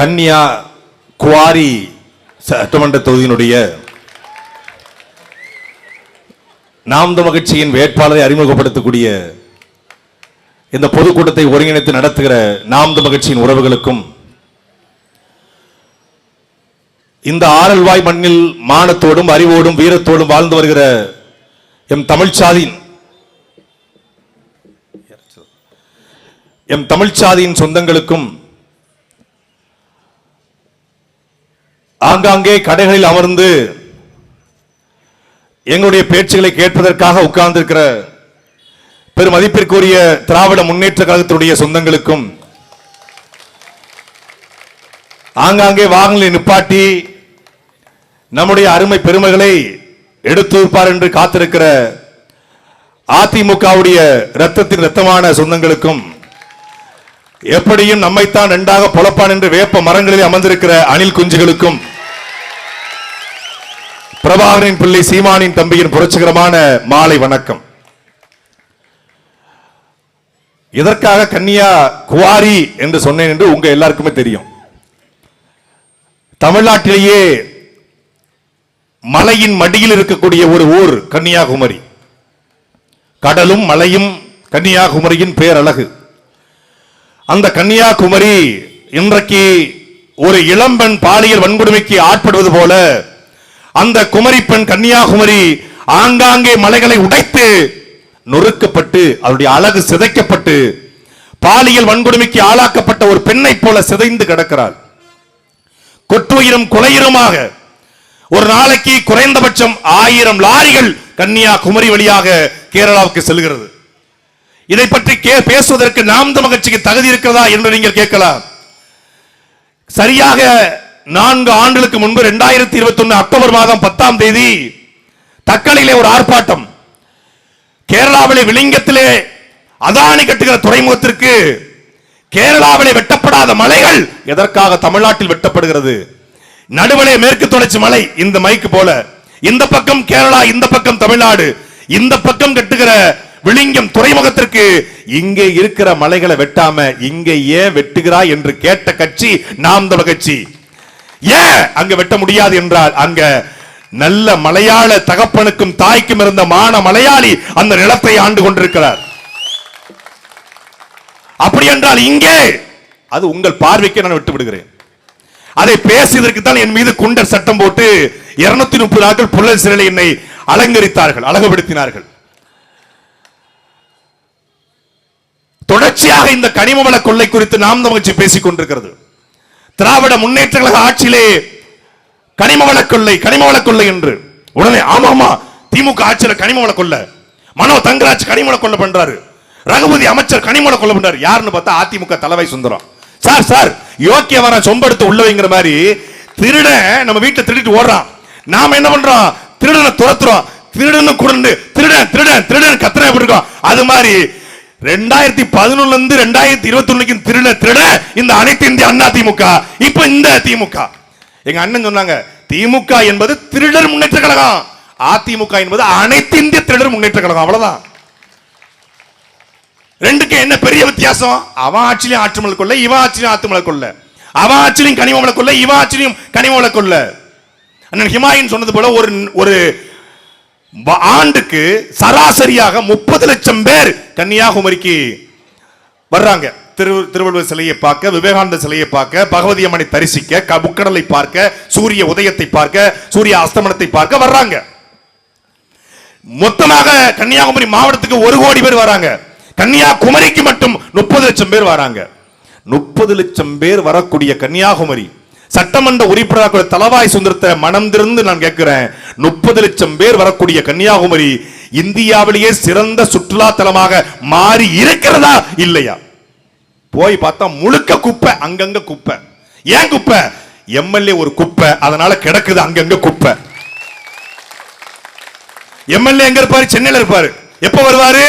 கன்னியா quarry சட்டமன்ற தொகுதியினுடைய நாம் தமிழர் கட்சியின் வேட்பாளரை அறிமுகப்படுத்தக்கூடிய இந்த பொதுக்கூட்டத்தை ஒருங்கிணைத்து நடத்துகிற நாம் தமிழர் கட்சியின் உறவுகளுக்கும் இந்த ஆரல்வாய் மண்ணில் மானத்தோடும் அறிவோடும் வீரத்தோடும் வாழ்ந்து வருகிற எம் தமிழ்ச்சாதியின் சொந்தங்களுக்கும் ஆங்காங்கே கடைகளில் அமர்ந்து எங்களுடைய பேச்சுகளை கேட்பதற்காக உட்கார்ந்திருக்கிற பெருமதிப்பிற்குரிய திராவிட முன்னேற்ற கழகத்துடைய சொந்தங்களுக்கும் ஆங்காங்கே வாகனங்களை நிப்பாட்டி நம்முடைய அருமை பெருமைகளை எடுத்து வைப்பார் என்று காத்திருக்கிற அதிமுகவுடைய ரத்தத்தின் ரத்தமான சொந்தங்களுக்கும் எப்படியும் நம்மைத்தான் இரண்டாக பொழப்பான் என்று வேப்ப மரங்களில் அமர்ந்திருக்கிற அணில் குஞ்சுகளுக்கும் பிரபாகரின் பிள்ளை சீமானின் தம்பியின் புரட்சிகரமான மாலை வணக்கம். எதற்காக கன்னியா குவாரி என்று சொன்னேன் என்று உங்க எல்லாருக்குமே தெரியும். தமிழ்நாட்டிலேயே மலையின் மடியில் இருக்கக்கூடிய ஒரு ஊர் கன்னியாகுமரி. கடலும் மலையும் கன்னியாகுமரியின் பேரழகு. அந்த கன்னியாகுமரி இன்றைக்கு ஒரு இளம்பெண் பாலியல் வன்கொடுமைக்கு ஆட்படுவது போல அந்த குமரி பெண் கன்னியாகுமரி ஆங்காங்கே மலைகளை உடைத்து நொறுக்கப்பட்டு அவருடைய அழகு சிதைக்கப்பட்டு பாலியல் வன்கொடுமைக்கு ஆளாக்கப்பட்ட ஒரு பெண்ணை போல சிதைந்து கிடக்கிறாள். கொட்டுயிரும் கொலையுருமாக ஒரு நாளைக்கு குறைந்தபட்சம் 1000 லாரிகள் கன்னியாகுமரி வழியாக கேரளாவுக்கு செல்கிறது. இதை பற்றி பேசுவதற்கு நாம் தமிழர் கட்சிக்கு தகுதி இருக்கிறதா என்று நீங்கள் கேட்கலாம். சரியாக 4 ஆண்டுகளுக்கு முன்பு 2021 அக்டோபர் மாதம் 10ஆம் தேதி தக்கலையிலே ஒரு ஆர்ப்பாட்டம். கேரளாவிலே விளிங்கத்திலே அதானி கட்டுகிற துறைமுகத்திற்கு கேரளாவிலே வெட்டப்படாத மலைகள் எதற்காக தமிழ்நாட்டில் வெட்டப்படுகிறது? நடுவலே மேற்கு தொடர்ச்சி மலை இந்த மைக்கு போல, இந்த பக்கம் கேரளா, இந்த பக்கம் தமிழ்நாடு, இந்த பக்கம் கட்டுகிற விளிங்கம் துறைமுகத்திற்கு இங்கே இருக்கிற மலைகளை வெட்டாம இங்கே ஏன் வெட்டுகிறாய் என்று கேட்ட கட்சி நாம் தமிழர் கட்சி. ஏன் அங்க வெட்ட முடியாது என்றால் அங்க நல்ல மலையாள தகப்பனுக்கும் தாய்க்கும் இருந்த மான மலையாளி அந்த நிலத்தை ஆண்டு கொண்டிருக்கிறார். அப்படி என்றால் இங்கே அது உங்கள் பார்வைக்கு நான் விட்டு விடுகிறேன். அதை பேசியதற்கு தான் என் மீது குண்டர் சட்டம் போட்டு 230 நாட்கள் புல்லல் சிறையில் என்னை அலங்கரித்தார்கள், அழகுபடுத்தினார்கள். தொடர்ச்சியாக இந்த கனிம வள கொள்ளை குறித்து நாம் தமிழர் கட்சி பேசிக் கொண்டிருக்கிறது. திராவிட முன்னேற்ற கழக ஆட்சியிலே கனிம வள கொள்ளை என்று உடனே ஆமாமா திமுக ஆட்சியில் கனிம வள கொள்ளை, மனோ தங்கராஜ் கனிம வள கொள்ளை பண்றாரு, ரகுபதி அமைச்சர் கனிம வள கொள்ளை பண்றாரு. யாருன்னு பார்த்தா அதிமுக தலைவை சுந்தரம். சார் யோக்கிய வர சொம்பெடுத்து உள்ள வைங்கிற மாதிரி திருட நம்ம வீட்டை திருடிட்டு ஓடுறான். நாம என்ன பண்றோம்? திருடனை துரத்துறோம். திருடனு குடந்து திருடன் கத்திர இருக்கோம். அது மாதிரி 2011 இருந்து 2021 திருட இந்த அனைத்து இந்திய அண்ணா திமுக, இப்ப இந்த திமுக. எங்க அண்ணன் சொன்னாங்க திமுக என்பது திருடர் முன்னேற்ற கழகம், அதிமுக என்பது அனைத்து இந்திய திருடர் முன்னேற்ற கழகம். அவ்வளவுதான். ரெண்டுக்கு என்ன பெரிய வித்தியாசம்? அவன் ஆட்சியிலும் ஆற்று மலை கொள்ள, இவன் ஆட்சியிலும் ஆத்து மலை கொள்ள, அவன் ஆட்சியிலும் கனிம வள கொள்ள, இவன் ஆட்சியிலும் கனிம வள கொள்ள. அண்ணன் ஹிமாயின் சொன்னது போல ஒரு ஆண்டுக்கு சராசரியாக 30 லட்சம் பேர் கன்னியாகுமரிக்கு வர்றாங்க. திருவள்ளுவர் சிலையை பார்க்க, விவேகானந்தர் சிலையை பார்க்க, பகவதி அம்மனை தரிசிக்க, முக்கடலை பார்க்க, சூரிய உதயத்தை பார்க்க, சூரிய அஸ்தமனத்தை பார்க்க வர்றாங்க. மொத்தமாக கன்னியாகுமரி மாவட்டத்துக்கு 1 கோடி பேர் வராங்க. கன்னியாகுமரிக்கு மட்டும் 30 லட்சம் பேர் வராங்க. 30 லட்சம் பேர் வரக்கூடிய கன்னியாகுமரி சட்டமன்ற உறுப்பினர்கள் தலவாய் சுந்தரத்தை மனம் திறந்து நான் கேட்கிறேன். 30 லட்சம் பேர் வரக்கூடிய கன்னியாகுமரி இந்தியாவிலேயே சிறந்த சுற்றுலா தலமாக மாறி இருக்கிறதா இல்லையா? போய் பார்த்தா முழுக்க குப்பை, அங்கங்க குப்பை. ஏன் குப்பை? எம்எல்ஏ ஒரு குப்பை, அதனால கிடக்குது அங்கங்க குப்பை. எம்எல்ஏ எங்க இருப்பாரு? சென்னையில் இருப்பாரு. எப்ப வருவாரு?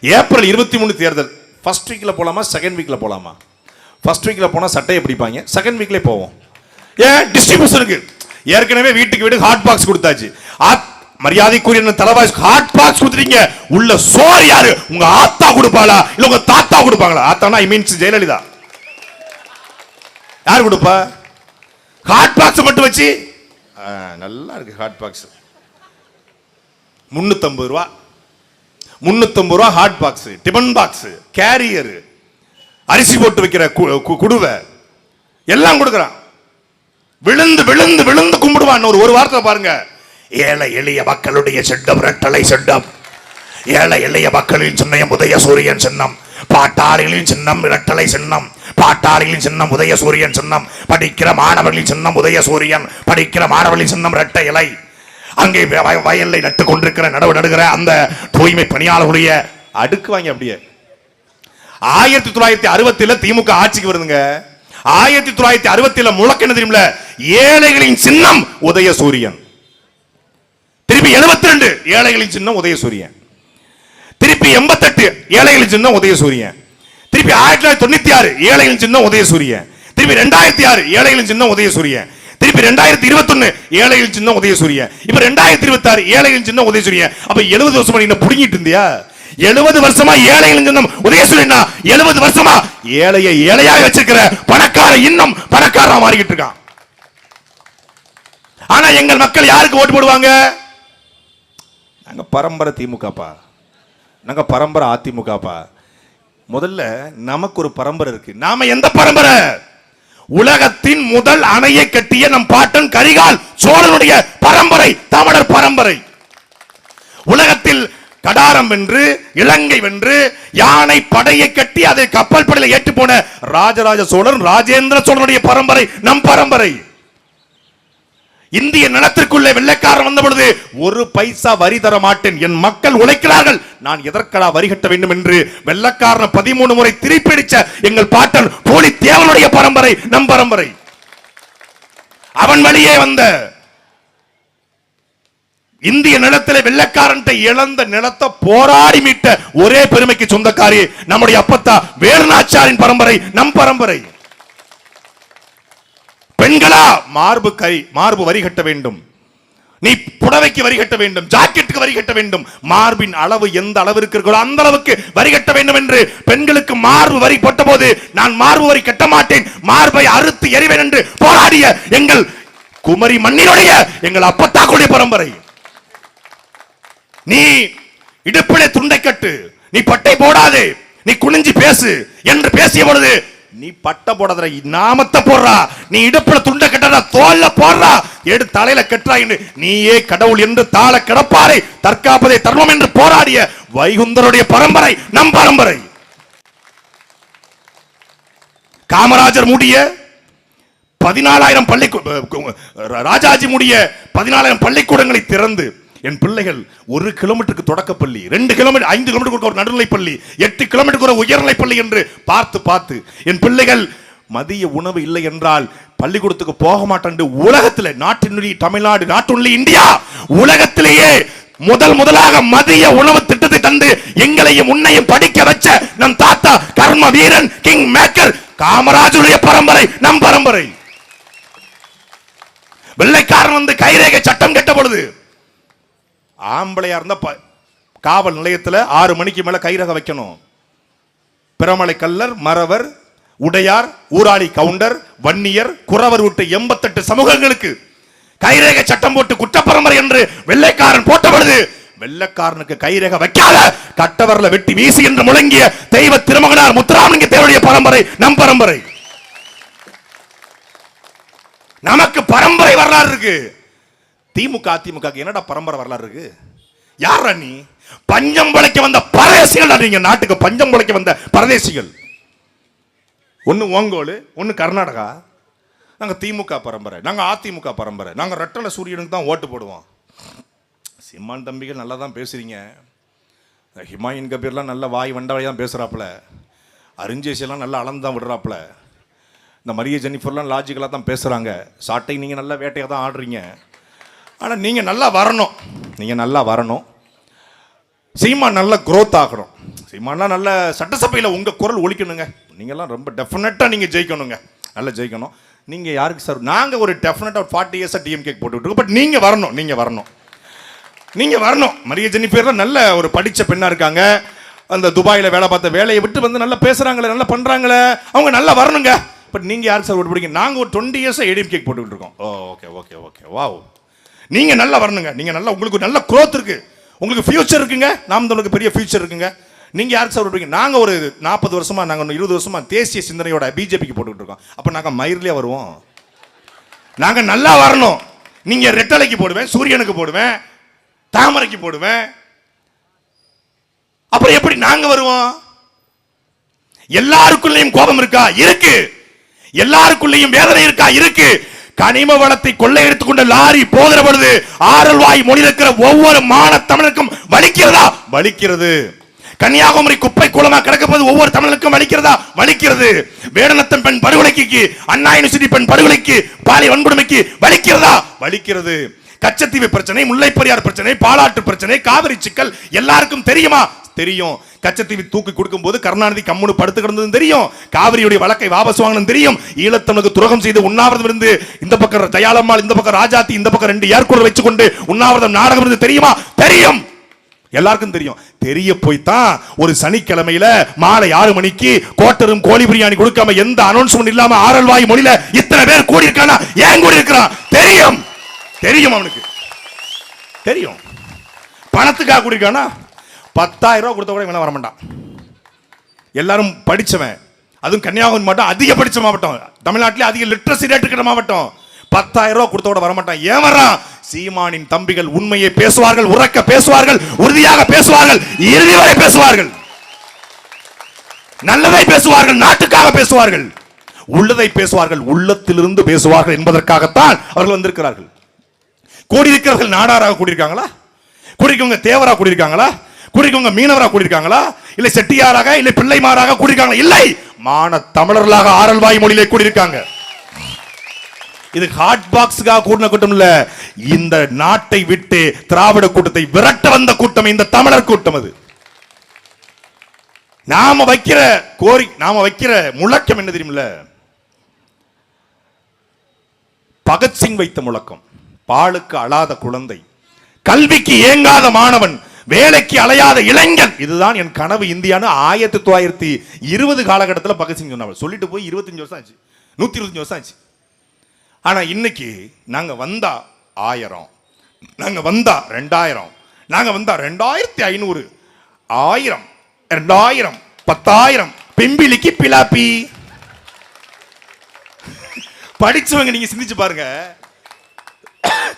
ஏப்ரல் 23 தேர்தல். ஃபர்ஸ்ட் வீக்ல போலாமா, செகண்ட் வீக்ல போலாமா? ஃபர்ஸ்ட் வீக்ல போனா சட்டையை பிடிப்பாங்க, செகண்ட் வீக்ல போவோம். ஏன்? டிஸ்ட்ரிபியூஷனுக்கு. ஏற்கனவே வீட்டுக்கு வீடு ஹாட் பாக்ஸ் கொடுத்தாச்சு. மரியாதைக்குரிய தலைவாய் ஹாட் பாக்ஸ் கொடுத்துறீங்க, உள்ள சோறு யாரு? உங்க ஆத்தா கொடுப்பாளா இல்ல உங்க தாத்தா கொடுப்பாங்களா? ஆத்தானா ஐ மீன்ஸ் ஜெயலலிதா. யார் கொடுப்பா? ஹாட் பாக்ஸ் மட்டும் வச்சு நல்லா இருக்கு. ஹாட் பாக்ஸ் 350 ரூபா, 350 ரூபா hot box, tiffin box, carrier, அரிசி போட்டு வைக்கிற குடுவை எல்லாம் கொடுக்குறான். விழுந்து விழுந்து விழுந்து கும்பிடுவான். ஒரு வார்த்தை பாருங்க, ஏழை எளிய மக்களுடைய சின்னம் ரெட்டலை சின்னம், ஏழை எளிய மக்களின் சின்னம் உதய சூரியன் சின்னம், பாட்டாளிகளின் சின்னம் இரட்டலை சின்னம், பாட்டாளிகளின் சின்னம் உதய சூரியன் சின்னம், படிக்கிற மாணவர்களின் சின்னம் உதய சூரியன், படிக்கிற மாணவர்களின் சின்னம் இரட்டை இலை. அங்கே வயலை நட்டு கொண்டிருக்கிற நடவு நடுகிற அந்த தூய்மை பணியாளர்களுடைய அடுக்குவாங்க. அப்படியே 1960 திமுக ஆட்சிக்கு வருதுங்க. 1960 முழக்க என்ன தெரியுமில்ல? ஏழைகளின் சின்னம் உதய சூரியன். திருப்பி 72 ஏழைகளின் சின்னம் உதய சூரியன். திருப்பி 88 ஏழைகளின் சின்னம் உதய சூரியன். திருப்பி 1996 ஏழைகளின் சின்னம் உதய சூரியன். திருப்பி 2006 ஏழைகளின் சின்னம் உதய சூரியன். திருப்பி 2021 ஏழைகளின் சின்னம் உதய சூரியன். இப்ப 2026 ஏழைகளின் சின்னம் உதய சூரியன். அப்ப 70 வருஷமா நீ புடுங்கிட்டு இருந்தியா? 70 வருஷமா ஏழைகளின் சின்னம் உதய சூரியன். 70 வருஷமா ஏழையை ஏழையாக வச்சிருக்கிற பணக்கார இன்னும் பணக்காரா மாறிக்கிட்டு இருக்கான். ஆனா எங்கள் மக்கள் யாருக்கு ஓட்டு போடுவாங்க? நாங்க பரம்பரை திமுகப்பா, நாங்க பரம்பரை அதிமுகப்பா. முதல்ல நமக்கு ஒரு பரம்பரை இருக்கு. நாம எந்த பரம்பரை? உலகத்தின் முதல் அணையை கட்டிய நம் பாட்டன் கரிகால் சோழனுடைய பரம்பரை, தமிழர் பரம்பரை. உலகத்தில் கடாரம் வென்று, இலங்கை வென்று, யானை படையை கட்டி அதை கப்பல் படையில் ஏற்று போன ராஜராஜ சோழன், ராஜேந்திர சோழனுடைய பரம்பரை நம் பரம்பரை. இந்திய நிலத்திற்குள்ளே வெள்ளைக்காரன் வந்த பொழுது ஒரு பைசா வரி தர மாட்டேன், என் மக்கள் உழைக்கிறார்கள், நான் எதற்கடா வரி கட்ட வேண்டும் என்று வெள்ளைக்காரன் 13 முறை திருப்பிடிச்ச எங்கள் பாட்டன் போலி தேவனுடைய பரம்பரை நம் பரம்பரை. அவன் வழியே வந்த இந்திய நிலத்தில் வெள்ளைக்காரன் இழந்த நிலத்தை போராடி மீட்ட ஒரே பெருமைக்கு சொந்தக்காரி நம்முடைய அப்பத்தா வேலுநாச்சியாரின் பரம்பரை நம் பரம்பரை. பெண்களா மார்பு வரி கட்ட வேண்டும், நீ புடவைக்கு வரி கட்ட வேண்டும், ஜாக்கெட்டுக்கு வரி கட்ட வேண்டும், மார்பின் அளவு எந்த அளவிற்கு இருக்கிறோ அந்த அளவுக்கு வரி கட்ட வேண்டும் என்று பெண்களுக்கு மார்பு வரி போட்ட போது நான் மார்பு வரி கட்ட மாட்டேன், மார்பை அறுத்து எறிவேன் என்று போராடிய எங்கள் குமரி மண்ணினுடைய எங்கள் அப்பத்தாக்குடைய பரம்பரை. நீ இடுப்பிலே துண்டை கட்டு, நீ பட்டை போடாதே, நீ குனிஞ்சி பேசு என்று பேசிய பொழுது நீ பட்டை போடாத, நாமத்தை போடுறா, நீ இடுப்புல துண்டை கட்டா, தோல்ல போடுறா, எடு தலையில கட்டுறா என்று நீயே கடவுள் என்று தாள கிடப்பாரை தற்காப்பதை தர்மம் என்று போராடிய வைகுந்தருடைய பரம்பரை நம் பரம்பரை. காமராஜர் மூடிய 14,000 பள்ளிக்கூட, ராஜாஜி மூடிய 14,000 பள்ளிக்கூடங்களை திறந்து என் பிள்ளைகள் 1 கிலோமீட்டருக்கு தொடக்கப்பள்ளி, 2 கிலோமீட்டர் 5 கிலோமீட்டருக்கு ஒரு நடுநிலை பள்ளி, 8 கிலோமீட்டருக்கு ஒரு உயர்நிலை பள்ளி என்று பார்த்து என் பிள்ளைகள் மதிய உணவு இல்லை என்றால் பள்ளிக்கூடத்துக்கு போக மாட்டேன். உலகத்தில் நாட்டினுடைய தமிழ்நாடு, நாட்டுள்ள இந்தியா உலகத்திலேயே முதலாக மதிய உணவு திட்டத்தை தந்து எங்களையும் உன்னையும் படிக்க வச்ச நம் தாத்தா கர்ம வீரன் கிங் மேக்கர் காமராஜருடைய பரம்பரை நம் பரம்பரை. வெள்ளைக்காரன் வந்து கைரேகை சட்டம் கெட்ட பொழுது ஆம்பளையா இருந்தா காவல் நிலையத்தில் 6 மணிக்கு மேல கைரக வைக்கணும். பிரமலை கல்லர், மறவர், உடையார், ஊராளி கவுண்டர், வன்னியர், குறவர் விட்டு 88 சமூகங்களுக்கு கைரேகை சட்டம் போட்டு குற்றப்பரம்பரை என்று வெள்ளைக்காரன் போட்ட பொழுது வெள்ளைக்காரனுக்கு கைரேகை வைக்காத கட்டவரல வெட்டி வீசி என்று முழங்கிய தெய்வ திருமகனார் முத்துராமலிங்க தேவருடைய பரம்பரை நம் பரம்பரை. நமக்கு பரம்பரை வரலாறு இருக்கு. திமுக அதிமுக என்னடா பரம்பரை வரலாறு இருக்கு? யாரா நீ? பஞ்சம் பிழைக்க வந்த பரதேசிகள். நீங்க நாட்டுக்கு பஞ்சம் பிழைக்க வந்த பரதேசிகள். ஒன்னு ஓங்கோல், ஒன்னு கர்நாடகா. நாங்க திமுக பரம்பரை, நாங்க அதிமுக பரம்பரை, நாங்க ரெட்டலை சூரியனுக்கு தான் ஓட்டு போடுவோம். சிம்மான் தம்பிகள் நல்லா தான் பேசுறீங்க. ஹிமாயின் கபீர்லாம் நல்ல வாய் வண்டவாய் தான் பேசுறாப்புல, அருஞ்சேசியெல்லாம் நல்லா அளந்து தான் விடுறாப்புல, இந்த மரிய ஜெனிஃபர்லாம் லாஜிக்கலாக தான் பேசுறாங்க, சாட்டை நீங்க நல்ல வேட்டையாக தான் ஆடுறீங்க. ஆனால் நீங்கள் நல்லா வரணும், சீமான் நல்ல க்ரோத் ஆகணும். சீமான்லாம் நல்ல சட்டசபையில் உங்கள் குரல் ஒலிக்கணுங்க. நீங்கள்லாம் ரொம்ப டெஃபினட்டாக நீங்கள் ஜெயிக்கணுங்க, நல்லா ஜெயிக்கணும். நீங்கள் யாருக்கு சார்? நாங்கள் ஒரு டெஃபினட்டாக 40 இயர்ஸாக டிஎம்கே போட்டுக்கிட்டு, பட் நீங்கள் வரணும். மரிய ஜெனிஃபர்லாம் நல்ல ஒரு படித்த பெண்ணாக இருக்காங்க. அந்த துபாயில் வேலை பார்த்த வேலையை விட்டு வந்து நல்லா பேசுகிறாங்களே, நல்லா பண்ணுறாங்களே, அவங்க நல்லா வரணுங்க. பட் நீங்க யாருக்கு சார் ஓட்டு போடுறீங்க? நாங்க ஒரு 20 இயர்ஸா ஏடிஎம்கே போட்டுக்கிட்டு இருக்கோம். ஓ ஓகே ஓகே ஓகே வாவ். நீங்க நல்லா வரணுங்க. நீங்க நல்லா, உங்களுக்கு நல்ல growth இருக்கு, உங்களுக்கு ஃபியூச்சர் இருக்குங்க. நாம் தமிழுக்கு பெரிய ஃபியூச்சர் இருக்குங்க. நீங்க யாருக்கு சார் ஓட்டு? நாங்க ஒரு 40 வருஷமா, நாங்க 20 வருஷமா தேசிய சிந்தனையோட பிஜேபிக்கு போட்டுக்கிட்டு இருக்கோம். அப்ப நாங்க மயிர்லயே வருவோம். நாங்க நல்லா வரணும். நீங்க ரெட்டலைக்கு போடுவேன், சூரியனுக்கு போடுவேன், தாமரைக்கு போடுவேன். அப்புறம் எப்படி நாங்க வருவோம்? எல்லாருக்குள்ளேயும் கோபம் இருக்கா? இருக்கு. எல்லாருக்குள்ளேயும் வேதனை இருக்கா? இருக்கு. கனிம வளத்தை கொள்ளையடித்துக் கொண்ட லாரி போகிற பொழுது ஆரல்வாய் மொழி இருக்கிற ஒவ்வொரு மான தமிழருக்கும் வலிக்கிறதா? வலிக்கிறது. கன்னியாகுமரி குப்பை குளமா கிடக்கப்போது ஒவ்வொரு தமிழனுக்கும் வலிக்கிறதா? வலிக்கிறது. வேடநத்தம் பெண் படுகொலைக்கு, அண்ணா யூனிவர்சிட்டி பெண் படுகொலைக்கு, பாலியல் வன்கொடுமைக்கு வலிக்கிறதா? வலிக்கிறது. கச்சத்தீவு பிரச்சனை, முல்லை பெரியார் பிரச்சனை, பாலாற்று பிரச்சனை, காவிரி சிக்கல் எல்லாருக்கும் தெரியுமா? தெரியும். கச்சத்தீவு தூக்கி கொடுக்கும் போது கருணாநிதி கம்முனு படுத்து கிடந்தது தெரியும். காவிரியுடைய வழக்கை வாபஸ் வாங்கணும் தெரியும். ஈழத்தமிழுக்கு துரோகம் செய்து உண்ணாவிரதம் இருந்து இந்த பக்கம் தயாளம்மாள், இந்த பக்கம் ராஜாத்தி, இந்த பக்கம் 2 ஏர்கூலர் வச்சுக்கொண்டு உண்ணாவிரதம் நாடகம் இருந்து தெரியுமா? தெரியும். எல்லாருக்கும் தெரியும். தெரிய போய்தான் ஒரு சனிக்கிழமையில மாலை 6 மணிக்கு கோட்டரும் கோழி பிரியாணி கொடுக்காம எந்த அனௌன்ஸ்மெண்ட் இல்லாம ஆரல்வாய் மொழியில இத்தனை பேர் கூடி இருக்கானா? ஏன் கூடி இருக்கிறான்? தெரியும். தெரியும். அவனுக்கு தெரியும். பணத்துக்காக கூடி இருக்கானா? 10,000 ரூபாய் கொடுத்த கூட இவன் வர மாட்டான். எல்லாரும் படிச்சவன், அதுவும் கன்னியாகுமரி மாவட்டம் அதிக படிச்ச மாவட்டம், தமிழ்நாட்டிலே அதிக லிட்ரஸி ரேட் இருக்கிற மாவட்டம். 10,000 ரூபாய் கொடுத்த கூட வர மாட்டான். ஏன் வர்றான்? சீமானின் தம்பிகள் உண்மையை பேசுவார்கள், உறக்க பேசுவார்கள், உறுதியாக பேசுவார்கள், இறுதி வரை பேசுவார்கள், நல்லதை பேசுவார்கள், நாட்டுக்காக பேசுவார்கள், உள்ளதை பேசுவார்கள், உள்ளத்திலிருந்து பேசுவார்கள் என்பதற்காகத்தான் அவர்கள் வந்திருக்கிறார்கள். கூடியிருக்கிறவர்கள் நாடாராக கூடியிருக்காங்களா? கூடியிருக்கவங்க தேவராக கூடியிருக்காங்களா? கூடியிருக்கவங்க மீனவராக கூடியிருக்காங்களா? இல்லை செட்டியாராக, இல்லை பிள்ளைமாராக கூடியிருக்காங்களா? இல்லை, மான தமிழர்களாக ஆரல்வாய் மொழியிலே கூடியிருக்காங்க. இது ஹாட் பாக்ஸுக்காக கூடின கூட்டம் இல்ல. இந்த நாட்டை விட்டு திராவிட கூட்டத்தை விரட்ட வந்த கூட்டம் இந்த தமிழர் கூட்டம். அது நாம வைக்கிற நாம வைக்கிற முழக்கம் என்ன தெரியுமில்ல? பகத்சிங் வைத்த முழக்கம். பாலுக்கு அழாத குழந்தை, கல்விக்கு ஏங்காத மாணவன், வேலைக்கு அலையாத இளைஞன், இதுதான் என் கனவு இந்தியான்னு 1920 காலகட்டத்தில் பகத்சிங் சொன்னார். சொல்லிட்டு போய் 25 வருஷம் ஆச்சு, 125 வருஷம் ஆச்சு. ஆனா இன்னைக்கு நாங்க வந்தா 1000, நாங்க வந்தா 2000, நாங்க வந்தா 2500, 1000, 2000, 10,000, பெம்பிலிக்கு பிலாப்பி. படிச்சவங்க நீங்க சிந்திச்சு பாருங்க.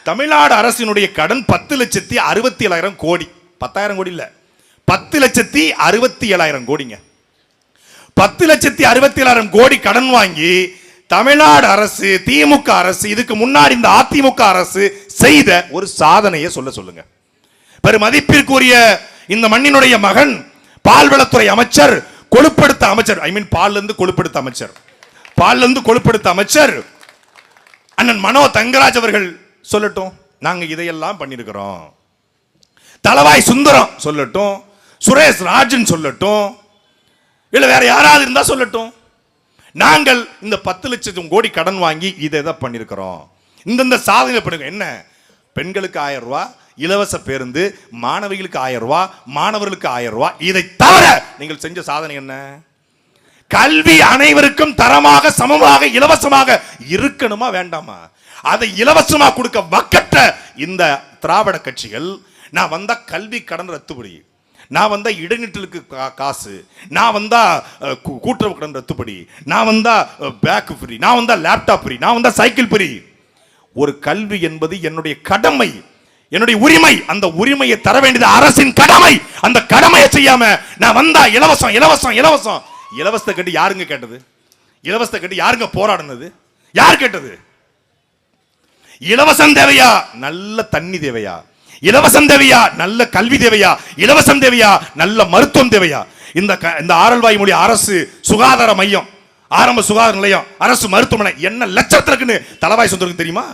தமிழ்நாடு அரசினுடைய கடன் 10,67,000 கோடி. 10,000 கோடி இல்ல, 10,67,000 கோடிங்க. 10,67,000 கோடி கடன் வாங்கி தமிழ்நாடு அரசு, திமுக அரசு, இதுக்கு முன்னாடி இந்த அதிமுக அரசு செய்த ஒரு சாதனையை சொல்லுங்க. பெருமதிப்பிற்குரிய இந்த மண்ணினுடைய மகன், பால்வளத்துறை அமைச்சர், கொழுப்படுத்த அமைச்சர், பால்ல இருந்து கொழுப்படுத்த அமைச்சர், பால்ல இருந்து கொழுப்படுத்த அமைச்சர் அண்ணன் மனோ தங்கராஜ் அவர்கள் சொல்லட்டும், நாங்க இதையெல்லாம் பண்ணிருக்கிறோம். தலவாய் சுந்தரம் சொல்லட்டும், சுரேஷ் ராஜன் சொல்லட்டும், இல்ல வேற யாராவது இருந்தா சொல்லட்டும். நாங்கள் இந்த 10 லட்சம் கோடி கடன் வாங்கி இதை பண்ணிருக்கிறோம், இந்த சாதனை பண்ணுங்க. என்ன? பெண்களுக்கு 1000 ரூபாய் இலவச பேருந்து, மாணவிகளுக்கு 1000 ரூபாய், மாணவர்களுக்கு 1000 ரூபாய். இதை தவிர நீங்கள் செஞ்ச சாதனை என்ன? கல்வி அனைவருக்கும் தரமாக, சமமாக, இலவசமாக இருக்கணுமா வேண்டாமா? அதை இலவசமாக கொடுக்க வக்கற்ற இந்த திராவிட கட்சிகள், நான் வந்தா கல்வி கடன் ரத்துப்படி, நான் வந்தா இடைநிற்றலுக்கு காசு, நான் வந்தா கூட்டுறவு கடன் ரத்துப்படி, நான் வந்தா பேக் ஃப்ரீ, நான் வந்தா லேப்டாப் ஃப்ரீ, நான் வந்தா சைக்கிள் ஃப்ரீ. ஒரு கல்வி என்பது என்னுடைய கடமை, என்னுடைய உரிமை. அந்த உரிமையை தர வேண்டியது அரசின் கடமை. அந்த கடமையை செய்யாம நான் வந்தா இலவசம் இலவசம் இலவசம். இலவசத்தை கட்டி யாருங்க கேட்டது? இலவசத்தை கட்டி யாருங்க போராடினது? யார் கேட்டது? இலவசம் தேவையா? நல்ல தண்ணி தேவையா? இலவசம் தேவையா? நல்ல கல்வி தேவையா? இலவசம் தேவையா? நல்ல மருத்துவம் தேவையா? இந்த ஆரல்வாய் மொழி அரசு சுகாதார மையம், ஆரம்ப சுகாதார நிலையம், அரசு மருத்துவமனை என்ன லட்சத்திற்குன்னு தலவாய் சுந்தரம் தெரியுமா?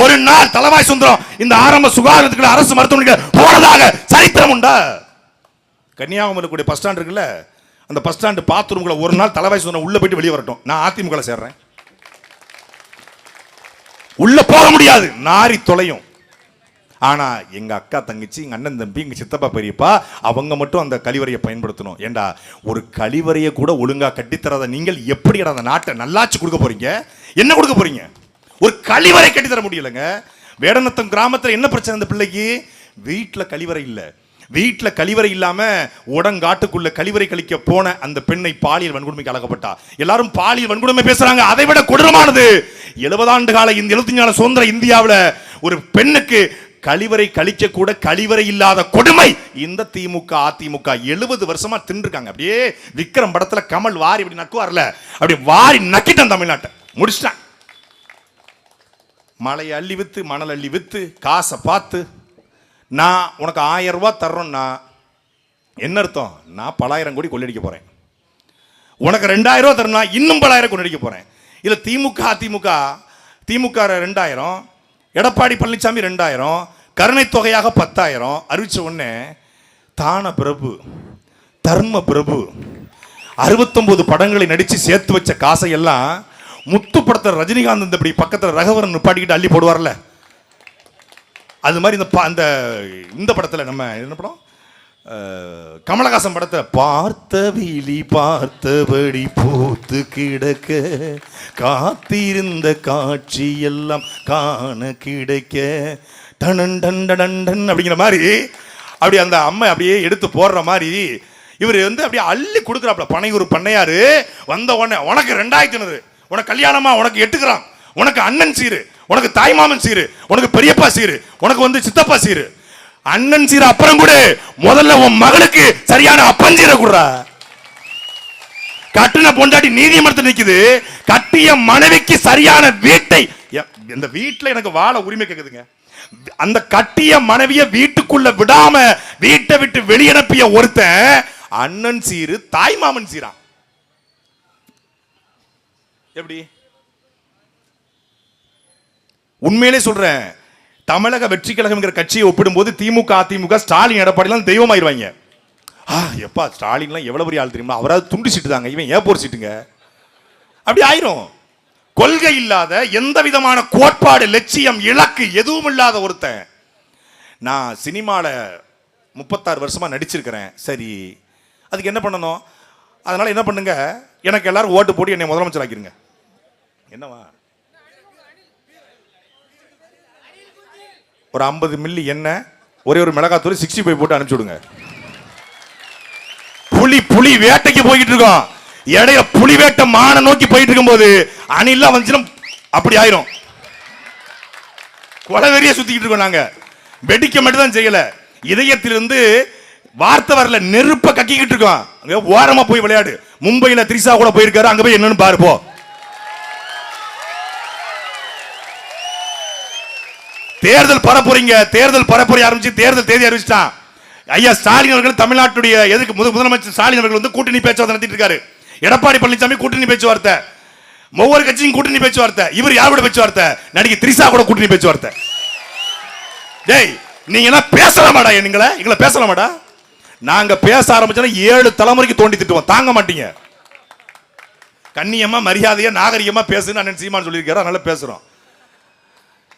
ஒரு நாள் தலவாய் சுந்தரம் இந்த ஆரம்ப சுகாதாரத்துக்கு அரசு மருத்துவமனைக்கு போனதாக சரித்திரம் உண்டா? கன்னியாகுமரி கூடிய பஸ் ஸ்டாண்ட் இருக்குல்ல, அந்த பஸ் ஸ்டாண்ட் பாத்ரூம்ல ஒரு நாள் தலவாய் சுந்தரம் உள்ள போயிட்டு வெளியே வரட்டும். நான் அதிமுக சேர்றேன், உள்ள போக முடியாது, நாரி தொலையும். ஆனா எங்க அக்கா தங்கச்சி, எங்க அண்ணன் தம்பி, எங்க சித்தப்பா பெரியப்பா அவங்க மட்டும் அந்த கழிவறையை பயன்படுத்தணும். ஏண்டா ஒரு கழிவறையை கூட ஒழுங்கா கட்டித்தராத நீங்கள் எப்படி அந்த நாட்டை நல்லாச்சு கொடுக்க போறீங்க? என்ன கொடுக்க போறீங்க? ஒரு கழிவறை கட்டித்தர முடியலங்க. வேடநத்தம் கிராமத்தில் என்ன பிரச்சனை? அந்த பிள்ளைக்கு வீட்டில் கழிவறை இல்லை. வீட்டில் கழிவறை இல்லாம உடங்காட்டுக்குள்ள கழிவறை கழிக்க போன அந்த பெண்ணை பாலியல் வன்கொடுமைக்கு அழகப்பட்டா. எல்லாரும் பாலியல் வன்கொடுமை பேசுறாங்க. அதை விட கொடூரமானது 70 ஆண்டு கால இந்த 75 சுதந்திர இந்தியாவில் ஒரு பெண்ணுக்கு கழிவறை கழிக்க கூட கழிவறை இல்லாத கொடுமை இந்த திமுக அதிமுக 70 வருஷமா தின்றுருக்காங்க. அப்படியே விக்ரம் படத்துல கமல் வாரி இப்படி நக்குவார்ல, அப்படி வாரி நக்கிட்டான் தமிழ்நாட்டை, முடிச்சிட்டான். மலையை அள்ளி வித்து, மணல் அள்ளி வித்து, காசை பார்த்து நான் உனக்கு 1000 ரூபாய் தர்றோம்னா என்ன அர்த்தம்? நான் பலாயிரம் கோடி கொள்ளடிக்க போறேன். உனக்கு 2000 ரூபாய் தரணும்னா இன்னும் 1000 கொள்ளடிக்க போறேன். இல்ல திமுக அதிமுக, திமுக 2000, எடப்பாடி பழனிசாமி 2000, கருணை தொகையாக 10,000 அறிவிச்ச உடனே தான பிரபு, தர்ம பிரபு 69 படங்களை நடிச்சு சேர்த்து வச்ச காசை எல்லாம் முத்து படத்தை ரஜினிகாந்த் இப்படி பக்கத்தில் ரகவரன் நிப்பாட்டிக்கிட்டு அள்ளி போடுவார்ல, அது மாதிரி இந்த படத்தில் நம்ம என்ன படம், கமலஹாசன் படத்தை பார்த்த விழி பார்த்தபடி பூத்து கிடக்க காத்திருந்த காட்சி எல்லாம் காண கிடைக்க டனன் டன் டன் டன் அப்படிங்கிற மாதிரி அப்படி அந்த அம்மை அப்படியே எடுத்து போடுற மாதிரி இவர் அப்படியே அள்ளி கொடுக்குறாப்ல. பனையூர் பண்ணையாரு வந்த உடனே உனக்கு 2000, உனக்கு கல்யாணமா, உனக்கு 8 கிராம், உனக்கு அண்ணன் சீரு, உனக்கு தாய்மாமன் சீரு, உனக்கு பெரியப்பா சீரு, உனக்கு சித்தப்பா சீரு. அண்ணன் சீர அப்புறம் கூட முதல்ல உன் மகளுக்கு சரியான அப்பஞ்சீரை குடுறா. கட்டின பொண்டாட்டி நீதிமன்றத்தில் நிக்குது, கட்டிய மனைவிக்கு சரியான வீட்டை, இந்த வீட்டுல எனக்கு வாழ உரிமை கேக்குதுங்க. அந்த கட்டிய மனைவிய வீட்டுக்குள்ள விடாம வீட்டை விட்டு வெளியனுப்பிய ஒருத்தன் அண்ணன் சீரு தாய்மாமன் சீரா. எப்படி? உண்மையிலே சொல்றேன், தமிழக வெற்றி கழகம் கட்சியை ஒப்பிடும்போது திமுக அதிமுக ஸ்டாலின் எடப்பாடிலாம் தெய்வமாயிருவாங்க. எப்பா ஸ்டாலின்லாம் எவ்வளவு பெரிய ஆள் தெரியுமா, அவராது துண்டு சீட்டு தாங்க, இவன் ஏப்போர் சீட்டுங்க, அப்படி ஆயிரும். கொள்கை இல்லாத, எந்த விதமான கோட்பாடு, லட்சியம், இலக்கு எதுவும் இல்லாத ஒருத்தன். நான் சினிமாவில் 36 வருஷமா நடிச்சிருக்கிறேன். சரி, அதுக்கு என்ன பண்ணணும்? அதனால என்ன பண்ணுங்க, எனக்கு எல்லாரும் ஓட்டு போட்டு என்னை முதலமைச்சர் ஆக்கிருங்க. என்னவா, ஒரு 50 மில்லி எண்ணெய், ஒரே ஒரு மிளகாத்தூள் 65 போட்டு அனுப்பிச்சு விடுங்க. புலி வேட்டைக்கு போயிட்டு இருக்கோம். இடையில புலி வேட்டை மான நோக்கி போயிட்டு இருக்கும் போது அணிலாம் வந்துச்சுன்னா அப்படி ஆயிரும். கொலவெறிய சுத்திக்கிட்டு இருக்கோம். நாங்க வெடிக்க மட்டும் தான் செய்யல, இதயத்திலிருந்து வார்த்தை வரல, நெருப்ப கக்கிக்கிட்டு இருக்கோம். ஓரமா போய் விளையாடு. மும்பையில திரிசா கூட போயிருக்காரு, அங்க போய் என்னன்னு பாரு போ. தேர்தல் பரப்புறீங்க, தேர்தல் பரப்புரை ஆரம்பிச்சு தேர்தல் தேதி அறிவிச்சிட்டான். ஐயா ஸ்டாலின் அவர்கள் தமிழ்நாட்டுடைய எதுக்கு முதலமைச்சர் ஸ்டாலின் அவர்கள் கூட்டணி பேச்சுவார்த்தை நடத்திட்டு இருக்காரு. எடப்பாடி பழனிசாமி கூட்டணி பேச்சுவார்த்தை, ஒவ்வொரு கட்சியும் கூட்டணி பேச்சுவார்த்தை. இவர் யார் கூட பேச்சுவார்த்தை? நடிகை திரிசா கூட கூட்டணி பேச்சுவார்த்தை. டேய், நீங்க என்ன பேசலாமாடா? எங்களை பேசலாமாடா? நாங்க பேச ஆரம்பிச்சோன்னா 7 தலைமுறைக்கு தோண்டி திட்டுவோம், தாங்க மாட்டீங்க. கண்ணியமா மரியாதையா நாகரிகமா பேசுன்னு அண்ணன் சீமான் சொல்லியிருக்காரு, அதனால பேசுறோம்.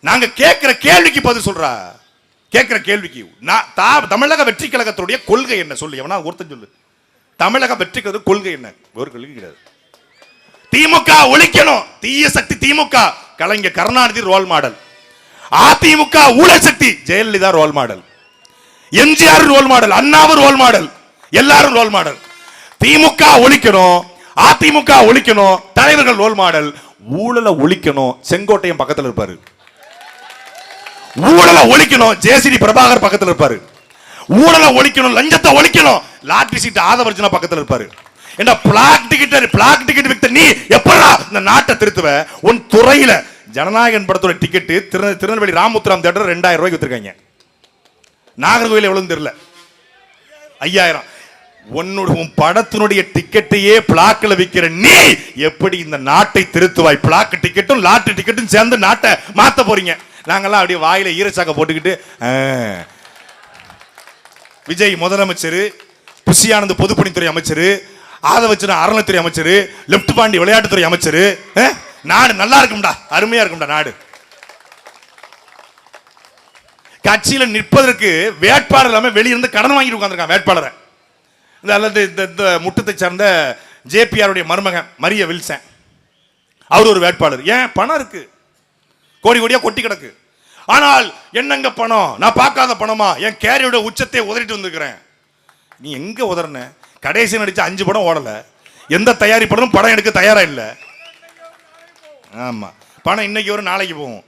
நாங்க கேட்கிற கேள்விக்கு பதில் சொல்றா. கேட்கிற கேள்விக்கு தமிழக வெற்றி கழகத்துடைய கொள்கை என்ன சொல்லு, எவனா ஒருத்தன் சொல்லு. தமிழக வெற்றி கழக கொள்கை என்ன? ஒரு கொள்கை கிடையாது. திமுக ஒழிக்கணும், தீய சக்தி திமுக, கலைஞர் கருணாநிதி ரோல் மாடல். அதிமுக ஊழல் சக்தி, Jayalalithaa role model. MGR role model, அண்ணாவும் ரோல் மாடல், எல்லாரும் ரோல் மாடல். திமுக ஒழிக்கணும், அதிமுக ஒழிக்கணும், தலைவர்கள் ரோல் மாடல். ஊழலை ஒழிக்கணும், செங்கோட்டையன் பக்கத்தில் இருப்பாரு. ஊழலை ஒழிக்கணும், ஜேசிடி பிரபாகர் பக்கத்தில் இருப்பாரு. ஊழலை ஒழிக்கணும், லஞ்சத்தை ஒழிக்கணும், லாட்டரி சீட் ஆதவர்ஜனா பக்கத்தில் இருப்பாரு. என்ன பிளாக் டிக்கெட் வித்த நீ எப்படா இந்த நாட்டை திருத்துவ? உன் துறையில ஜனநாயகன் படத்தோட டிக்கெட் திருநெல்வேலி ராமுத்துராம் தியேட்டர் 2000 ரூபாய்க்கு வித்திருக்காங்க. நாகர்கோவில் எவ்வளவு தெரியல, 5000. உன் படத்தினுடைய டிக்கெட்டையே பிளாக்ல விற்கிற நீ எப்படி இந்த நாட்டை திருத்துவாய்? பிளாக் டிக்கெட்டும் லாட்டரி டிக்கெட்டும் சேர்ந்து நாட்டை மாத்த போறீங்க. நாங்கெல்லாம் அப்படியே வாயில ஈரச்சாக்க போட்டுக்கிட்டு, விஜய் முதலமைச்சர், புஷியானந்த் பொதுப்பணித்துறை அமைச்சர், ஆதவச்சன அறநிலைத்துறை அமைச்சர், லெப்ட் பாண்டி விளையாட்டுத்துறை அமைச்சர். நாடு நல்லா இருக்கும்டா, அருமையா இருக்கும்டா நாடு. கட்சியில நிற்பதற்கு வேட்பாளர் இல்லாம வெளியிருந்து கடன் வாங்கிட்டு உட்கார்ந்திருக்கான் வேட்பாளரை. இந்த முட்டத்தை சார்ந்த ஜேபிஆருடைய மருமகன் மரிய வில்சன், அவர் ஒரு வேட்பாளர். ஏன்? பணம் இருக்கு, கோடி கோடியா கொட்டி கிடக்கு. ஆனால் என்னங்க பணம்? நான் பார்க்காத பணமா? என் கேரியோட உச்சத்தை உதறிட்டு வந்திருக்கிறேன். நீ எங்க உதறன? கடைசி நடிச்ச 5 படம் ஓடல, எந்த தயாரிப்பாளரும் படம் எடுக்க தயாரா இல்ல. ஆமா, பணம் இன்னைக்கு ஒரு நாளைக்கு போகும்.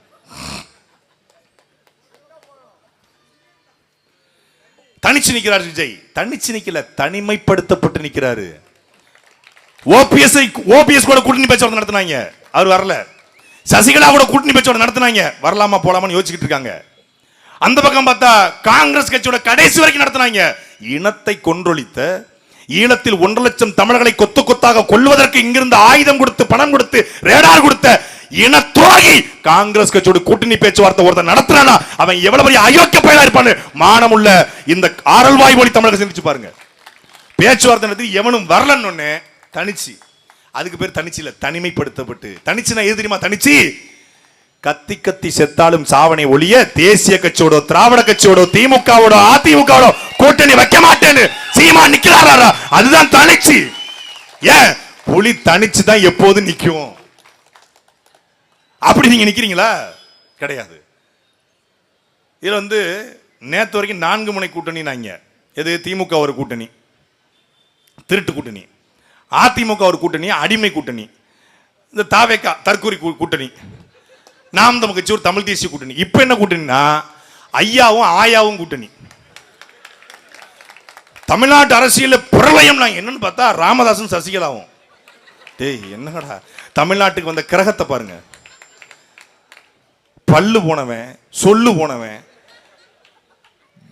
தனிச்சு நிக்கிறார் விஜய். தனிச்சு நிக்கல, தனிமைப்படுத்தப்பட்டு நிக்கிறாரு. ஓபிஎஸ் கூட கூட்டணி பேச்சுவார்த்தை நடத்தினாங்க, அவர் வரல. சசிகலா கூட கூட்டணி பேச்சுவார்த்தை நடத்தினாங்க, வரலாமா போலாமான்னு யோசிச்சுட்டு இருக்காங்க. அந்த பக்கம் பார்த்தா காங்கிரஸ் கட்சியோட கடைசி வரைக்கும் நடத்தினாங்க. இனத்தை கொன்றொழித்த ஈழத்தில் 1 லட்சம் தமிழர்களை கொத்து கொத்தாக கொல்வதற்கு இங்கிருந்து ஆயுதம் கொடுத்து பணம் கொடுத்து ரேடார் கொடுத்த இன துரோகி காங்கிரஸ் கட்சியோட கூட்டணி பேச்சுவார்த்தை ஒருத்தர் நடத்துறானா அவன் எவ்வளவு பெரிய அயோக்கிய பயலா இருப்பான்னு மானமுள்ள இந்த ஆரல்வாய் மொழி தமிழக சிந்திச்சு பாருங்க. பேச்சுவார்த்தை நடத்தி எவனும் வரலன்னு தனிச்சு, அதுக்கு பேர் தனிச்சு இல்ல, தனிமைப்படுத்தப்பட்டு. தனிச்சுனா எது தெரியுமா? தனிச்சு கத்தி கத்தி செத்தாலும் சாவனை ஒழிய தேசிய கட்சியோட திராவிட கட்சியோட திமுகவோட அதிமுகவோட கூட்டணி வைக்க மாட்டேன்னு சீமா நிக்கிறாரா? அதுதான் தனிச்சு. ஏன்? புலி தனிச்சு தான் எப்போது நிக்கும். அப்படி நீங்க நிக்கிறீங்களா? கிடையாது. இதுல நேத்து வரைக்கும் 4 முனை கூட்டணி நாங்க. எது? திமுக ஒரு கூட்டணி திருட்டு கூட்டணி, அதிமுக ஒரு கூட்டணி அடிமை கூட்டணி, இந்த தாவேகா தற்கூரி கூட்டணி, நாம் தமிழ் கட்சி ஒரு தமிழ் தேசிய கூட்டணி. இப்ப என்ன கூட்டணினா ஐயாவும் ஆயாவும் கூட்டணி. தமிழ்நாட்டு அரசியல் பிரளயம் என்னன்னு பார்த்தா ராமதாசும் சசிகலாவும். டேய் என்னடா, தமிழ்நாட்டுக்கு வந்த கிரகத்தை பாருங்க. பல்லு போனவன், சொல்லு போனவன்,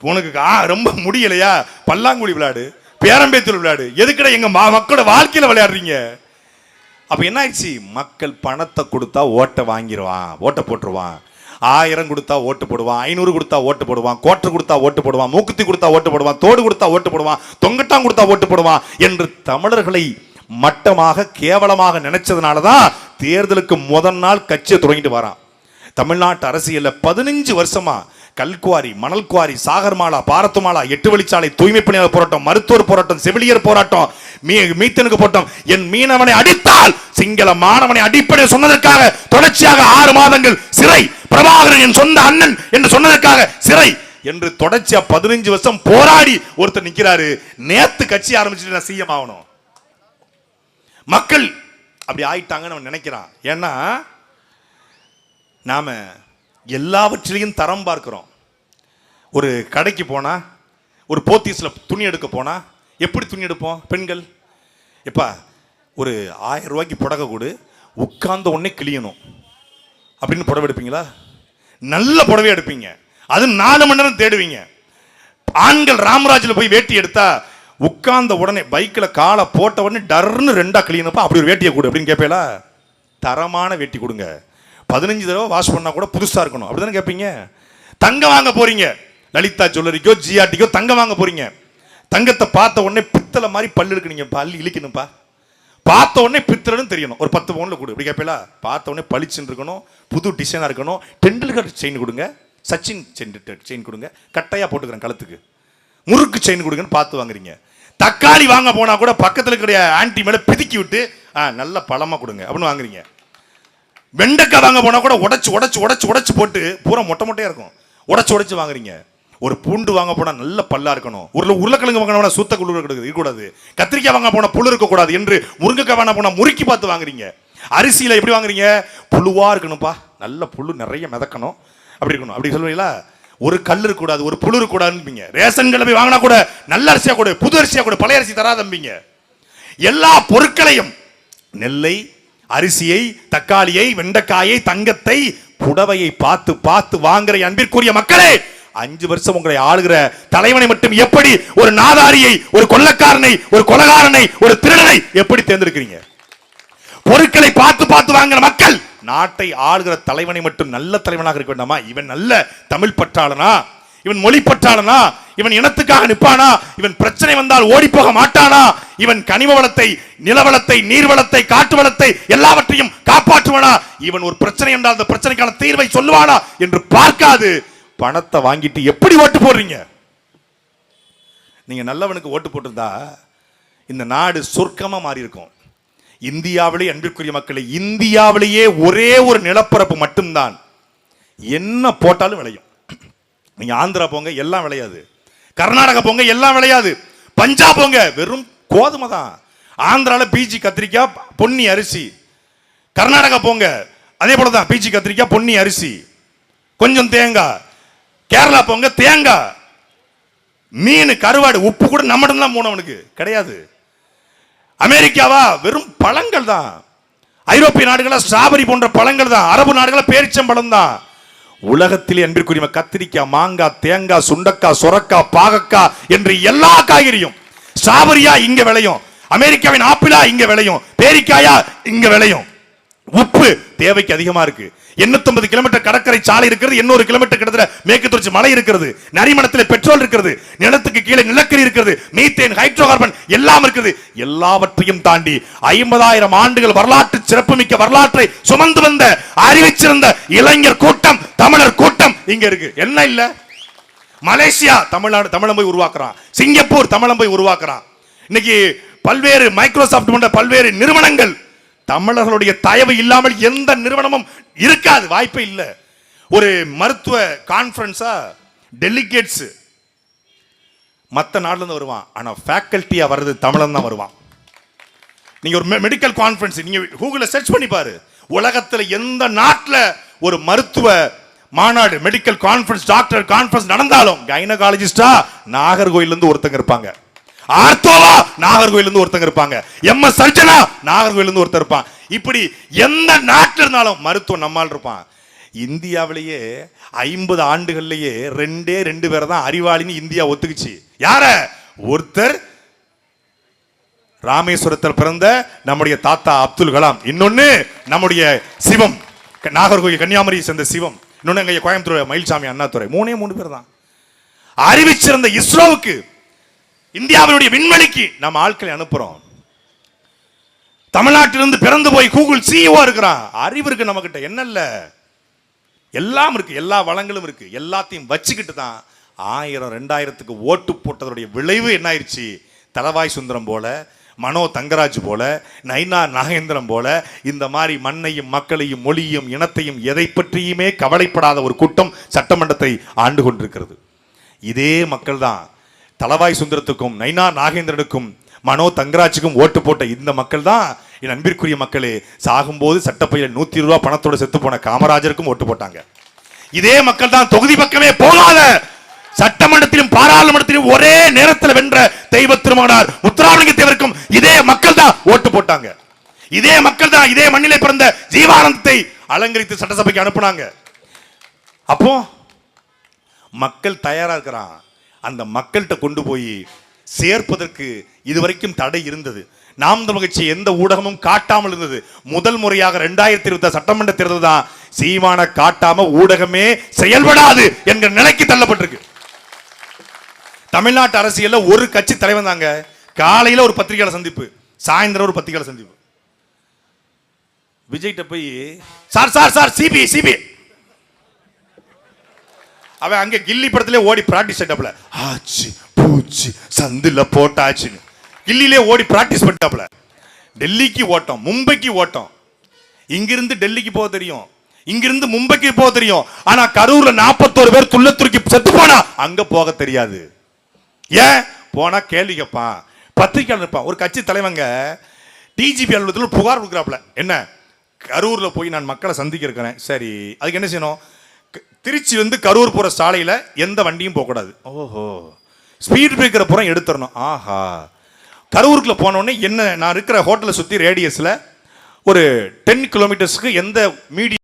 உனக்கு ரொம்ப முடியலையா பல்லாங்குழி விளையாடு, பேரம்பேத்தூர் விளையாடு. எதுக்கட எங்க மக்களோட வாழ்க்கையில விளையாடுறீங்க? அப்ப என்ன ஆயிடுச்சு? மக்கள் பணத்தை கொடுத்தா ஓட்டை வாங்கிடுவான், ஓட்டை போட்டுருவான். 1000 கொடுத்தா ஓட்டு போடுவான், 500 கொடுத்தா ஓட்டு போடுவான், கோட்டை கொடுத்தா ஓட்டு போடுவான், மூக்குத்தி கொடுத்தா ஓட்டு போடுவான், தோடு கொடுத்தா ஓட்டு போடுவான், தொங்கட்டான் கொடுத்தா ஓட்டு போடுவான் என்று தமிழர்களை மட்டமாக கேவலமாக நினைச்சதுனாலதான் தேர்தலுக்கு முதல் நாள் கட்சியை தொடங்கிட்டு வரான். தமிழ்நாட்டு அரசியல்ல 15 வருஷமா கல்குவாரி, மணல் குவாரி, சாகர்மாலா, பாரத்துமாலா, 8 வழிச்சாலை, தூய்மை பணியாளர் போராட்டம், மருத்துவர் போராட்டம், செவிலியர் போராட்டம், மீத்தனுக்கு போராட்டம், என் மீனவனை அடித்தால் சிங்கள மாணவனை அடிப்படை சொன்னதற்காக தொடர்ச்சியாக 6 மாதங்கள் சிறை, பிரபாகரன் என் சொந்த அண்ணன் என்று சொன்னதற்காக சிறை என்று தொடர்ச்சியா 15 வருஷம் போராடி ஒருத்தர் நிக்கிறாரு. நேத்து கட்சி ஆரம்பிச்சுட்டு நான் சிஎம் ஆகணும். மக்கள் அப்படி ஆயிட்டாங்கன்னு அவன் நினைக்கிறான். ஏன்னா நாம எல்லாவற்றிலையும் தரம் பார்க்கிறோம். ஒரு கடைக்கு போனா, ஒரு போத்தீஸ்ல துணி எடுக்க போனா எப்படி துணி எடுப்போம்? பெண்கள் எப்பா ஒரு 1000 ரூபாய்க்கு புடவை கொடு, உட்கார்ந்த உடனே கிளியணும் அப்படின்னு புடவை எடுப்பீங்களா? நல்ல புடவை எடுப்பீங்க, அது 4 மணி நேரம் தேடுவீங்க. ஆண்கள் ராமராஜில் போய் வேட்டி எடுத்தா உட்கார்ந்த உடனே பைக்ல காலை போட்ட உடனே டர்னு 2ஆ கிளியனப்பா, அப்படி ஒரு வேட்டியை கொடு அப்படின்னு கேட்பீங்களா? தரமான வேட்டி கொடுங்க, 15 தடவை வாஷ் பண்ணா கூட புதுசா இருக்கணும், அப்படிதானே கேட்பீங்க. தங்கம் வாங்க போறீங்க, லலிதா ஜுவல்லரிக்கோ ஜிஆர்டிக்கோ தங்கம் வாங்க போறீங்க. தங்கத்தை பார்த்த உடனே பித்தளை மாதிரி பல்லு இருக்கு, பல்லு இழிக்கணும்ப்பா. பார்த்த உடனே பித்தளைன்னு தெரியணும், ஒரு 10 பவுன்ல கொடு அப்படி கேட்பீங்களா? பார்த்த உடனே பளிச்சுன்னு இருக்கணும், புது டிசைனா இருக்கணும். டெண்டுல்கர் செயின் கொடுங்க, சச்சின் செயின் கொடுங்க, கட்டையா போட்டுக்கிறேன் கழுத்துக்கு, முறுக்கு செயின் கொடுங்கன்னு பார்த்து வாங்குறீங்க. தக்காளி வாங்க போனா கூட பக்கத்தில் இருக்கிற ஆன்டி மேல பிதுக்கி விட்டு நல்ல பழமா கொடுங்க அப்படின்னு வாங்குறீங்க. வெண்டைக்காய் வாங்க போனா கூட உடைச்சு உடைச்சு உடைச்சு உடைச்சு போட்டு பூரா மொட்டை மொட்டையா இருக்கும், உடைச்சு உடைச்சு வாங்குறீங்க. ஒரு பூண்டு வாங்க போனா நல்ல பல்லா இருக்கணும், உருளைக்கிழங்கு வாங்க போனா சுத்த குளிர் இருக்கக்கூடாது, கத்திரிக்காய் வாங்க போனா புழு இருக்கக்கூடாது என்று முருங்கைக்காய் வாங்க போனா முறுக்கி பார்த்து வாங்குறீங்க. அரிசியில எப்படி வாங்குறீங்க? புழுவா இருக்கணும்ப்பா, நல்ல புழு நிறைய மிதக்கணும் அப்படி இருக்கணும் அப்படி சொல்லுவீங்களா? ஒரு கல் இருக்கக்கூடாது, ஒரு புழு இருக்கக்கூடாதுன்னு. ரேஷன் கடை போய் வாங்கினா கூட நல்ல அரிசியா கூட, புது அரிசியா கூட, பழைய அரிசி தராதம்பிங்க. எல்லா பொருட்களையும், நெல்லை, அரிசியை, தக்காளியை, வெண்டைக்காயை, தங்கத்தை, புடவையை பார்த்து பார்த்து வாங்குற அன்பிற்குரிய மக்களே, 5 வருஷம் உங்களை ஆளுகிற தலைவனை மட்டும் எப்படி, ஒரு நாதாரியை, ஒரு கொள்ளக்காரனை, ஒரு கொலகாரனை, ஒரு திருடனை எப்படி தேர்ந்தெடுக்கிறீங்க? பொருட்களை பார்த்து பார்த்து வாங்குற மக்கள் நாட்டை ஆளுகிற தலைவனை மட்டும் நல்ல தலைவனாக இருக்க வேண்டாமா? இவன் நல்ல தமிழ் பற்றாளனா, இவன் மொழி பற்றாளனா, இவன் இனத்துக்காக நிற்பானா, இவன் பிரச்சனை வந்தால் ஓடி போக மாட்டானா, இவன் கனிம வளத்தை, நிலவளத்தை, நீர்வளத்தை, காட்டு வளத்தை எல்லாவற்றையும் காப்பாற்றுவானா, இவன் ஒரு பிரச்சனை என்றால் அந்த பிரச்சனைக்கான தீர்வை சொல்லுவானா என்று பார்க்காது பணத்தை வாங்கிட்டு எப்படி ஓட்டு போடுறீங்க? நீங்க நல்லவனுக்கு ஓட்டு போட்டிருந்தா இந்த நாடு சொர்க்கமா மாறி இருக்கும். இந்தியாவிலே அன்பிற்குரிய மக்களை, இந்தியாவிலேயே ஒரே ஒரு நிலப்பரப்பு மட்டும்தான் என்ன போட்டாலும் விளையும். நீங்க ஆந்திரா போங்க எல்லாம் விளையாது, கர்நாடகா போங்க எல்லாம் விளையாது, பஞ்சாப் போங்க வெறும் கோதுமை தான். ஆந்திரால பீச்சி கத்திரிக்காய் பொன்னி அரிசி, கர்நாடகா போங்க அதே போலதான் பீச்சி கத்திரிக்காய் பொன்னி அரிசி கொஞ்சம் தேங்காய், கேரளா போங்க தேங்காய், மீன், கருவாடு, உப்பு கூட நம்மிடம் தான் போனவனுக்கு கிடையாது. அமெரிக்காவா வெறும் பழங்கள் தான், ஐரோப்பிய நாடுகள ஸ்ட்ராபெரி போன்ற பழங்கள் தான், அரபு நாடுகள பேரிச்சம்பழம் தான். உலகத்திலே அன்பிற்குரிய கத்திரிக்காய், மாங்காய், தேங்காய், சுண்டக்காய், சொரக்காய், பாகக்காய் என்று எல்லா காய்கறியும் ஸ்ட்ராபெரியா இங்க விளையும், அமெரிக்காவின் ஆப்பிளா இங்க விளையும், பேரிக்காயா இங்க விளையும். உப்பு தேவைக்கு அதிகமா இருக்கு. 850 கிலோமீட்டர் கடற்கரை சாலை இருக்கிறது, 800 கிலோமீட்டர் கிட்டத்தட்ட மேற்கு தொடர்ச்சி மலை இருக்கிறது, நரிமணத்தில் பெட்ரோல் இருக்கிறது, நிலத்துக்கு கீழே நிலக்கரி இருக்கிறது, மீத்தேன், ஹைட்ரோ கார்பன் எல்லாம் இருக்குது. எல்லாவற்றையும் தாண்டி 50,000 ஆண்டுகள் வரலாற்று சிறப்புமிக்க வரலாற்றை சுமந்து வந்த அறிவிச்சிருந்த இளைஞர் கூட்டம், தமிழர் கூட்டம் இங்க இருக்கு. என்ன இல்ல? மலேசியா தமிழ்நாடு தமிழம் போய் உருவாக்குறான், சிங்கப்பூர் தமிழம் போய் உருவாக்குறான். இன்னைக்கு பல்வேறு மைக்ரோசாப்ட் போன்ற பல்வேறு நிறுவனங்கள் தமிழர்களுடைய தயவு இல்லாமல் எந்த நிறுவனமும் இருக்காது, வாய்ப்பே இல்லை. ஒரு மருத்துவ கான்ஃபரன்ஸா டெலிகேட்ஸ் மற்ற நாடுல இருந்து வருவான், ஆனா ஃபேக்கல்ட்டியா வர்றது தமிழன் தான் வருவான். நீங்க ஒரு மெடிக்கல் கான்ஃபரன்ஸ் நீங்க கூகுள்ல சர்ச் பண்ணி பாரு, உலகத்துல எந்த நாட்டுல ஒரு மருத்துவ மாநாடு, மெடிக்கல் கான்ஃபரன்ஸ், டாக்டர் கான்ஃபரன்ஸ் நடந்தாலும் கைனகாலஜிஸ்டா நாகர்கோயில்ல இருந்து ஒருத்தங்க இருப்பாங்க, ஆர்த்தோவா நாகர்கோயில்ல இருந்து ஒருத்தங்க இருப்பாங்க, எம்எஸ் சர்ஜனா நாகர்கோயில்ல இருந்து ஒருத்தர் இருப்பான். இப்படி எந்த நாட்டில் இருந்தாலும் மருத்துவம் நம்மால் இருப்பான். இந்தியாவிலேயே 50 ஆண்டுகள்லயே 2 பேர் தான் அறிவாளின்னு இந்தியா ஒத்துக்குச்சு. யார? ஒருத்தர் ராமேஸ்வரத்தில் பிறந்த நம்முடைய தாத்தா அப்துல் கலாம், இன்னொன்னு நம்முடைய சிவம், நாகர்கோயில் கன்னியாகுமரியை சேர்ந்த சிவம், இன்னொன்னு எங்க கோயம்புத்தூர் மயில்சாமி அண்ணாதுரை. 3 பேர் தான் அறிவிச்சிருந்த இஸ்ரோவுக்கு, இந்தியாவினுடைய விண்வெளிக்கு நம்ம ஆட்களை அனுப்புறோம். தமிழ்நாட்டிலிருந்து பிறந்து போய் கூகுள் சிஇஓ இருக்கிறான். அறிவு இருக்கு நம்ம கிட்ட, என்ன இல்ல? எல்லாம் இருக்கு, எல்லா வளங்களும் இருக்கு. எல்லாத்தையும் வச்சுக்கிட்டு தான் 1000 2000க்கு ஓட்டு போட்டதோடைய விளைவு என்ன ஆயிடுச்சு? தலவாய் சுந்தரம் போல, மனோ தங்கராஜ் போல, நைனா நாகேந்திரம் போல இந்த மாதிரி மண்ணையும் மக்களையும் மொழியும் இனத்தையும் எதை பற்றியுமே கவலைப்படாத ஒரு கூட்டம் சட்டமன்றத்தை ஆண்டு கொண்டிருக்கிறது. இதே மக்கள் தான் தலவாய் சுந்தரத்துக்கும் நைனா நாகேந்திரனுக்கும் மனோ தங்கராஜுக்கும் ஓட்டு போட்ட இந்த மக்கள் தான் என் அன்பிற்குரிய மக்களே சாகும்போது சட்டப்பையில 120 ரூபாய் பணத்தோட செத்து போன காமராஜருக்கும் ஓட்டு போட்டாங்க. இதே மக்கள் தான் தொகுதி பக்கமே போகாத சட்டமன்றத்திலும் பாராளுமன்றத்திலும் ஒரே நேரத்தில் வென்ற தெய்வ திருமகனார் முத்துராமலிங்க தேவருக்கும் இதே மக்கள் தான் ஓட்டு போட்டாங்க. இதே மக்கள் தான் இதே மண்ணிலே பிறந்த ஜீவானந்தத்தை அலங்கரித்து சட்டசபைக்கு அனுப்புனாங்க. அப்போ மக்கள் தயாரா இருக்கிறான். அந்த மக்கள்கிட்ட கொண்டு போய் சேர்ப்பதற்கு இதுவரைக்கும் தடை இருந்தது. நாம் தமிழர் கட்சி எந்த ஊடகமும் காட்டாமல் இருந்தது. முதல் முறையாக 2020 சட்டமன்ற தேர்தல் தான் சீமான காட்டாம ஊடகமே செயல்படாது என்கிற நிலைக்கு தள்ளப்பட்டிருக்கு. தமிழ்நாட்டு அரசியல்ல ஒரு கட்சி தலைவன் தாங்க. காலையில ஒரு பத்திரிகையாளர் சந்திப்பு, சாயந்தரம் ஒரு பத்திரிகையாளர் சந்திப்பு. விஜய்கிட்ட போய் சார் சார் சார் சிபிஐ அவன் அங்க கில்லி படத்திலே ஓடி பிராக்டிஸ் செட்டப்ல ஆச்சு பூச்சி சந்தில போட்டாச்சு கில்லிலே ஓடி பிராக்டிஸ் பண்ணிட்டாப்ல. டெல்லிக்கு ஓட்டம், மும்பைக்கு ஓட்டம். இங்கிருந்து டெல்லிக்கு போக தெரியும், இங்கிருந்து மும்பைக்கு போக தெரியும். ஆனா கரூர்ல 41 பேர் துள்ளத்துருக்கி செத்து போனா அங்க போக தெரியாது. ஏன் போனா கேள்வி கேட்பான், பத்திரிகையாளர் இருப்பான். ஒரு கட்சி தலைவங்க டிஜிபி அலுவலகத்தில் புகார் கொடுக்குறாப்ல, என்ன கரூர்ல போய் நான் மக்களை சந்திக்க இருக்கிறேன். சரி, அதுக்கு என்ன செய்யணும்? திருச்சி வந்து கரூர் போற சாலையில எந்த வண்டியும் போக கூடாது. ஓஹோ, ஸ்பீட் பிரேக்கரை புறம் எடுத்துடணும். ஆஹா, கரூருக்குள்ள போனோடனே என்ன, நான் இருக்கிற ஹோட்டலை சுத்தி ரேடியஸ்ல ஒரு 10 கிலோமீட்டர்ஸ்க்கு எந்த மீடியம்